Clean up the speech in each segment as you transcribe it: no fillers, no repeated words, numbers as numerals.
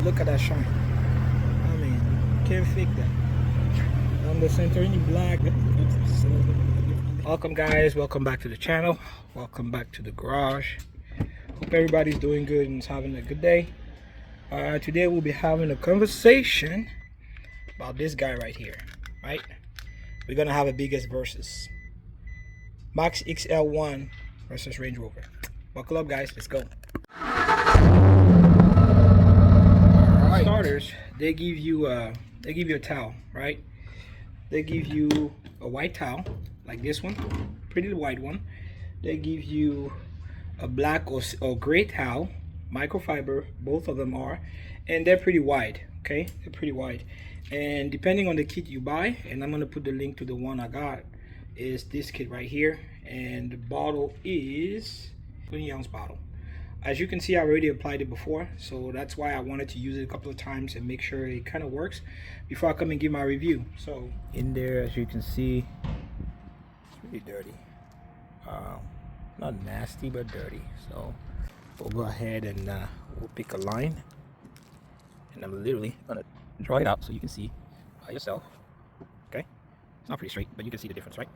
Look at that shine. I mean, can't fake that. On the Santorini black. Welcome guys, welcome back to the channel. Welcome back to the garage. Hope everybody's doing good and is having a good day. Today we'll be having a conversation about this guy right here, right? We're gonna have a biggest versus Maxxl One versus Range Rover. Buckle up guys, let's go. Alright, starters, they give you a towel, right? They give you a white towel like this one, pretty white one. They give you a black or gray towel, microfiber, both of them are, and they're pretty wide. Okay, they're pretty wide, and depending on the kit you buy, and I'm gonna put the link to the one I got, is this kit right here, and the bottle is 20-ounce bottle. As you can see, I already applied it before, so that's why I wanted to use it a couple of times and make sure it kind of works before I come and give my review. So in there, as you can see, it's really dirty. Not nasty, but dirty. So we'll go ahead and we'll pick a line, and I'm literally gonna draw it out so you can see by yourself. Okay, it's not pretty straight, but you can see the difference, right?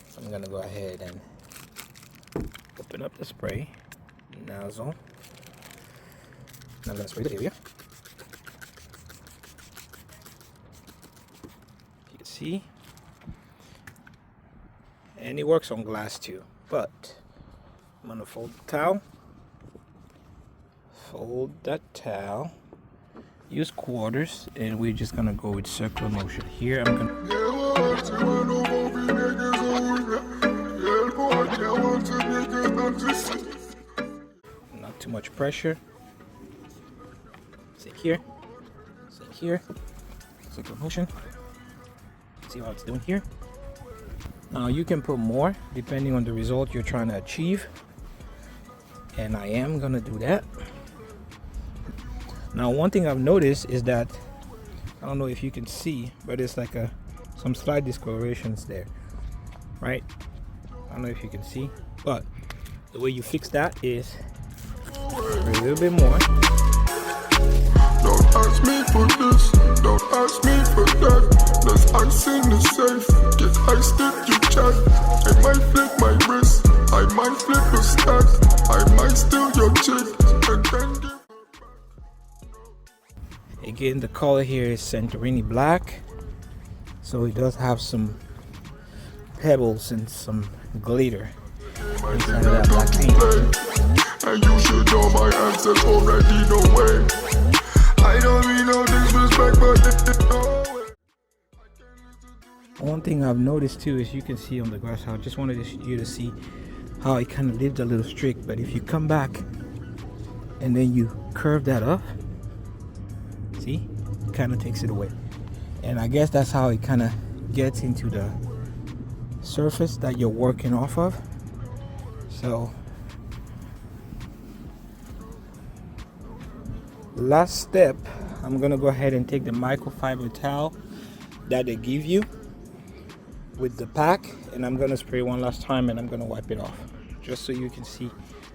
So I'm gonna go ahead and open up the spray nozzle. And I'm gonna spray the area. You can see, and it works on glass too. But I'm gonna fold the towel. Fold that towel. Use quarters, and we're just gonna go with circular motion. Here I'm gonna. Not too much pressure. Sit here. Sit here. Circular motion. See how it's doing here. Now you can put more depending on the result you're trying to achieve, and I am gonna do that. Now one thing I've noticed is that, I don't know if you can see, but it's like some slight discolorations there, right? I don't know if you can see, but the way you fix that is a little bit more. Don't ask me for this, don't ask me for that. There's ice in the safe, get iced if you check. I might flip my wrist, I might flip a stack, I might steal your chick and then give. Again, the color here is Santorini black, so it does have some pebbles and some glitter inside of that black paint. And you should know my answers already, no way. I don't mean no disrespect, but no way. One thing I've noticed too is, you can see on the glass, I just wanted you to see how it kind of leaves a little streak, but if you come back and then you curve that up, see, it kind of takes it away. And I guess that's how it kind of gets into the surface that you're working off of. So last step, I'm gonna go ahead and take the microfiber towel that they give you with the pack, and I'm gonna spray one last time, and I'm gonna wipe it off just so you can see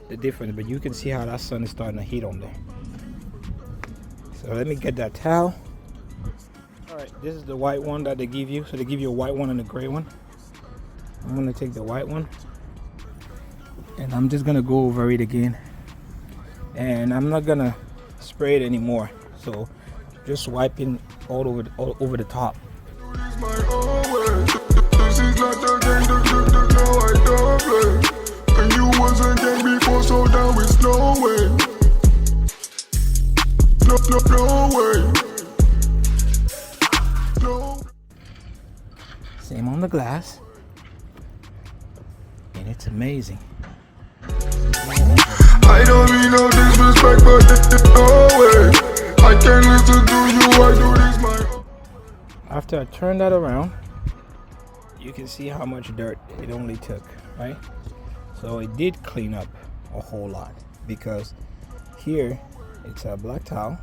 the difference. But you can see how that sun is starting to heat on there. So let me get that towel. All right, this is the white one that they give you. So they give you a white one and a gray one. I'm gonna take the white one, and I'm just gonna go over it again, and I'm not gonna spray it anymore, so just wiping all over the top. This is not the game, no, I don't play. And you wasn't game before, so now it's no way. No way. No. Same on the glass, and it's amazing. I don't mean no disrespect, but no way. I can't listen to you, I do this my own. After I turn that around, you can see how much dirt it only took, right? So it did clean up a whole lot, because here it's a black towel.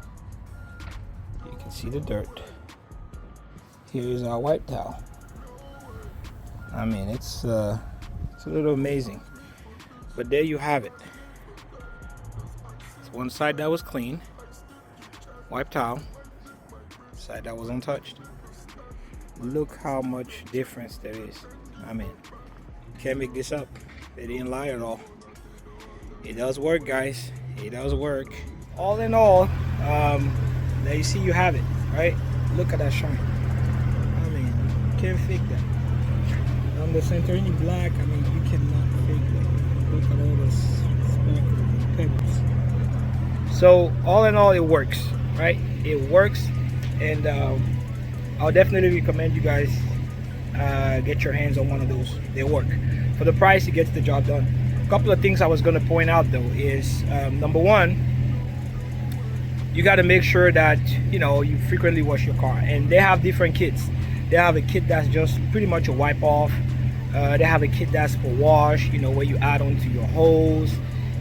You can see the dirt. Here's our white towel. I mean, it's a little amazing, but there you have it. It's one side that was clean, wipe towel, side that was untouched. Look how much difference there is. I mean, can't make this up. They didn't lie at all. It does work, guys. It does work. All in all, there you see, you have it, right? Look at that shine. I mean, you can't fake that. On the center, any black, I mean, you cannot fake that. Look at all this sparkle pebbles. So all in all, it works, right? It works, and I'll definitely recommend you guys get your hands on one of those. They work. For the price, it gets the job done. A couple of things I was going to point out though is number one, you got to make sure that you frequently wash your car, and they have different kits. They have a kit that's just pretty much a wipe off. They have a kit that's for wash, where you add onto your hose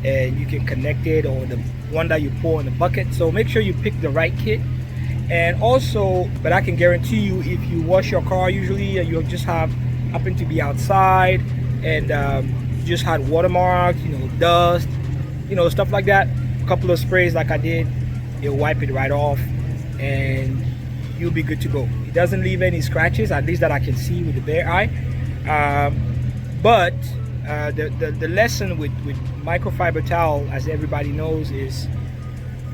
and you can connect it, or the one that you pour in the bucket. So make sure you pick the right kit. And also, but I can guarantee you, if you wash your car, usually you'll just happen to be outside and you just had watermarks, dust, stuff like that. A couple of sprays like I did, you'll wipe it right off and you'll be good to go. It doesn't leave any scratches, at least that I can see with the bare eye. But the lesson with microfiber towel, as everybody knows, is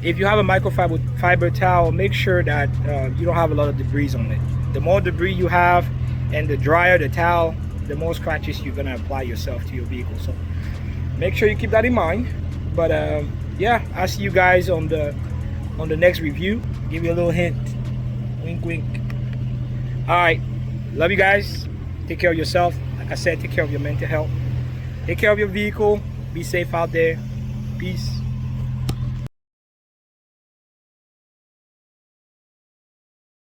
if you have a microfiber towel, make sure that you don't have a lot of debris on it. The more debris you have and the drier the towel, the more scratches you're gonna apply yourself to your vehicle. So make sure you keep that in mind. But yeah, I'll see you guys on the next review. Give you a little hint, wink wink. All right, love you guys. Take care of yourself. Like I said, take care of your mental health, take care of your vehicle, be safe out there. Peace.